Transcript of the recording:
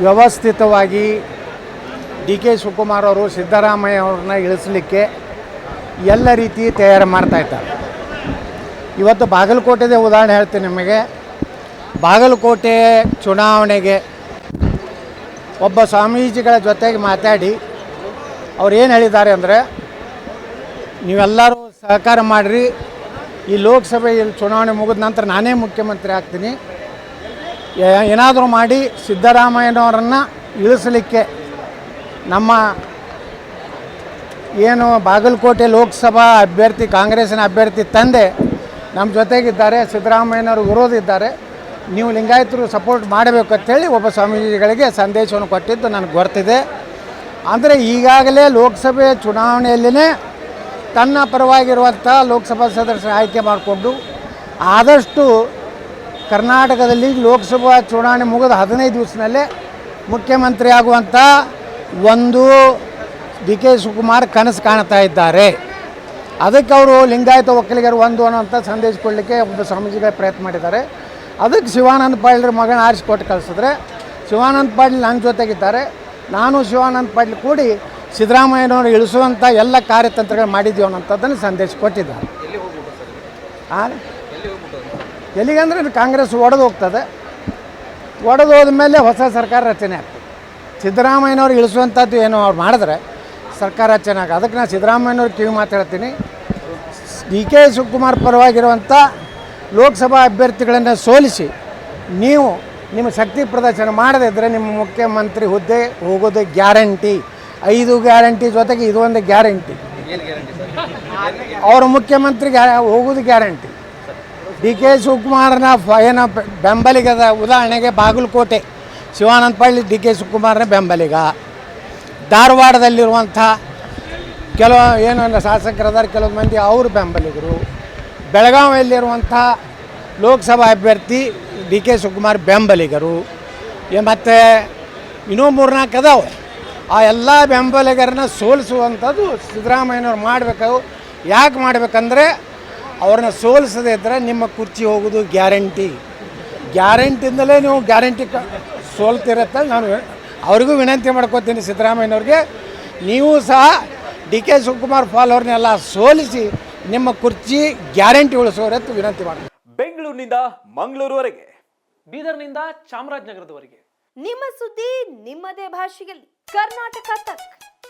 ವ್ಯವಸ್ಥಿತವಾಗಿ D K Shivakumar ಅವರು ಸಿದ್ದರಾಮಯ್ಯ ಅವ್ರನ್ನ ಇಳಿಸಲಿಕ್ಕೆ ಎಲ್ಲ ರೀತಿ ತಯಾರು ಮಾಡ್ತಾಯಿದ್ದಾರೆ. ಇವತ್ತು ಬಾಗಲಕೋಟೆದೇ ಉದಾಹರಣೆ ಹೇಳ್ತೀನಿ ನಿಮಗೆ. ಬಾಗಲಕೋಟೆ ಚುನಾವಣೆಗೆ ಒಬ್ಬ ಸ್ವಾಮೀಜಿಗಳ ಜೊತೆಗೆ ಮಾತಾಡಿ ಅವ್ರು ಏನು ಹೇಳಿದ್ದಾರೆ ಅಂದರೆ, ನೀವೆಲ್ಲರೂ ಸಹಕಾರ ಮಾಡಿರಿ, ಈ ಲೋಕಸಭೆಯಲ್ಲಿ ಚುನಾವಣೆ ಮುಗಿದ ನಂತರ ನಾನೇ ಮುಖ್ಯಮಂತ್ರಿ ಆಗ್ತೀನಿ, ಏನಾದರೂ ಮಾಡಿ ಸಿದ್ದರಾಮಯ್ಯನವರನ್ನು ಇಳಿಸಲಿಕ್ಕೆ ನಮ್ಮ ಏನು ಬಾಗಲಕೋಟೆ ಲೋಕಸಭಾ ಅಭ್ಯರ್ಥಿ ಕಾಂಗ್ರೆಸ್ಸಿನ ಅಭ್ಯರ್ಥಿ ತಂದೆ ನಮ್ಮ ಜೊತೆಗಿದ್ದಾರೆ, ಸಿದ್ದರಾಮಯ್ಯನವರು ವಿರೋಧ ಇದ್ದಾರೆ, ನೀವು ಲಿಂಗಾಯತರು ಸಪೋರ್ಟ್ ಮಾಡಬೇಕು ಅಂತೇಳಿ ಒಬ್ಬ ಸ್ವಾಮೀಜಿಗಳಿಗೆ ಸಂದೇಶವನ್ನು ಕೊಟ್ಟಿದ್ದು ನನಗೆ ಗೊತ್ತಿದೆ. ಅಂದರೆ ಈಗಾಗಲೇ ಲೋಕಸಭೆ ಚುನಾವಣೆಯಲ್ಲಿಯೇ ತನ್ನ ಪರವಾಗಿರುವಂಥ ಲೋಕಸಭಾ ಸದಸ್ಯರ ಆಯ್ಕೆ ಮಾಡಿಕೊಂಡು ಆದಷ್ಟು ಕರ್ನಾಟಕದಲ್ಲಿ ಲೋಕಸಭಾ ಚುನಾವಣೆ ಮುಗಿದ 15 ದಿವಸದಲ್ಲೇ ಮುಖ್ಯಮಂತ್ರಿ ಆಗುವಂಥ ಒಂದು ಡಿ ಕೆ ಶಿವಕುಮಾರ್ ಕನಸು ಕಾಣ್ತಾ ಇದ್ದಾರೆ. ಅದಕ್ಕೆ ಅವರು ಲಿಂಗಾಯತ ಒಕ್ಕಲಿಗರು ಒಂದು ಅನ್ನೋಂಥ ಸಂದೇಶ ಕೊಡಲಿಕ್ಕೆ ಒಬ್ಬ ಸ್ವಾಮೀಜಿಗಳ ಪ್ರಯತ್ನ ಮಾಡಿದ್ದಾರೆ. ಅದಕ್ಕೆ ಶಿವಾನಂದ ಪಾಟೀಲ್ರ ಮಗನ ಆರಿಸಿಕೊಟ್ಟು ಕಳಿಸಿದ್ರೆ ಶಿವಾನಂದ ಪಾಟೀಲ್ ನನ್ನ ಜೊತೆಗಿದ್ದಾರೆ. ನಾನು ಶಿವಾನಂದ ಪಾಟೀಲ್ ಕೂಡಿ ಸಿದ್ದರಾಮಯ್ಯನವರು ಇಳಿಸುವಂಥ ಎಲ್ಲ ಕಾರ್ಯತಂತ್ರಗಳು ಮಾಡಿದ್ದೀವಿ ಅನ್ನೋಂಥದ್ದನ್ನು ಸಂದೇಶ ಕೊಟ್ಟಿದ್ದಾರೆ. ಎಲ್ಲಿಗಂದ್ರೆ ಕಾಂಗ್ರೆಸ್ ಒಡೆದು ಹೋಗ್ತದೆ. ಒಡೆದು ಹೋದ ಮೇಲೆ ಹೊಸ ಸರ್ಕಾರ ರಚನೆ ಆಗ್ತದೆ. ಸಿದ್ದರಾಮಯ್ಯನವ್ರು ಇಳಿಸುವಂಥದ್ದು ಏನು ಅವ್ರು ಮಾಡಿದ್ರೆ ಸರ್ಕಾರ ರಚನೆ ಆಗ. ಅದಕ್ಕೆ ನಾನು ಸಿದ್ದರಾಮಯ್ಯನವ್ರು ಕಿವಿ ಮಾತಾಡ್ತೀನಿ. ಡಿ ಕೆ ಶಿವಕುಮಾರ್ ಪರವಾಗಿರುವಂಥ ಲೋಕಸಭಾ ಅಭ್ಯರ್ಥಿಗಳನ್ನು ಸೋಲಿಸಿ ನೀವು ನಿಮ್ಮ ಶಕ್ತಿ ಪ್ರದರ್ಶನ ಮಾಡದಿದ್ದರೆ ನಿಮ್ಮ ಮುಖ್ಯಮಂತ್ರಿ ಹುದ್ದೆ ಹೋಗೋದು ಗ್ಯಾರಂಟಿ. 5 ಗ್ಯಾರಂಟಿ ಜೊತೆಗೆ ಇದು ಒಂದು ಗ್ಯಾರಂಟಿ. ಅವರು ಮುಖ್ಯಮಂತ್ರಿಗೆ ಹೋಗೋದು ಗ್ಯಾರಂಟಿ. ಡಿ ಕೆ ಶಿವಕುಮಾರನ ಏನು ಬೆಂಬಲಿಗದ ಉದಾಹರಣೆಗೆ ಬಾಗಲಕೋಟೆ ಶಿವಾನಂದ ಪಾಟೀಲ್ ಡಿ ಕೆ ಶಿವಕುಮಾರನ ಬೆಂಬಲಿಗ. ಧಾರವಾಡದಲ್ಲಿರುವಂಥ ಕೆಲವು ಏನು ಶಾಸಕರದಾರ ಕೆಲವು ಮಂದಿ ಅವರು ಬೆಂಬಲಿಗರು. ಬೆಳಗಾವಿಯಲ್ಲಿರುವಂಥ ಲೋಕಸಭಾ ಅಭ್ಯರ್ಥಿ ಡಿ ಕೆ ಶಿವಕುಮಾರ್ ಬೆಂಬಲಿಗರು. ಮತ್ತು ಇನ್ನೂ 3-4 ಅದಾವೆ. ಆ ಎಲ್ಲ ಬೆಂಬಲಿಗರನ್ನ ಸೋಲಿಸುವಂಥದ್ದು ಸಿದ್ದರಾಮಯ್ಯನವ್ರು ಮಾಡಬೇಕು. ಯಾಕೆ ಮಾಡಬೇಕಂದ್ರೆ ಅವ್ರನ್ನ ಸೋಲಿಸದೇ ಇದ್ದರೆ ನಿಮ್ಮ ಕುರ್ಚಿ ಹೋಗೋದು ಗ್ಯಾರಂಟಿ. ಗ್ಯಾರಂಟಿಯಿಂದಲೇ ನೀವು ಗ್ಯಾರಂಟಿ ಸೋಲ್ತಿರತ್ತೆ. ನಾನು ಅವ್ರಿಗೂ ವಿನಂತಿ ಮಾಡ್ಕೋತೀನಿ ಸಿದ್ದರಾಮಯ್ಯನವ್ರಿಗೆ, ನೀವು ಸಹ ಡಿ ಕೆ ಶಿವಕುಮಾರ್ ಫಾಲೋರ್ನೆಲ್ಲ ಸೋಲಿಸಿ ನಿಮ್ಮ ಕುರ್ಚಿ ಗ್ಯಾರಂಟಿ ಉಳಿಸೋರತ್ತು ವಿನಂತಿ ಮಾಡಿ. ಬೆಂಗಳೂರಿನಿಂದ ಮಂಗಳೂರುವರೆಗೆ, ಬೀದರ್ನಿಂದ ಚಾಮರಾಜನಗರದವರೆಗೆ ನಿಮ್ಮ ಸುದ್ದಿ ನಿಮ್ಮದೇ ಭಾಷೆಯಲ್ಲಿ. ಕರ್ನಾಟಕ ತಕ್.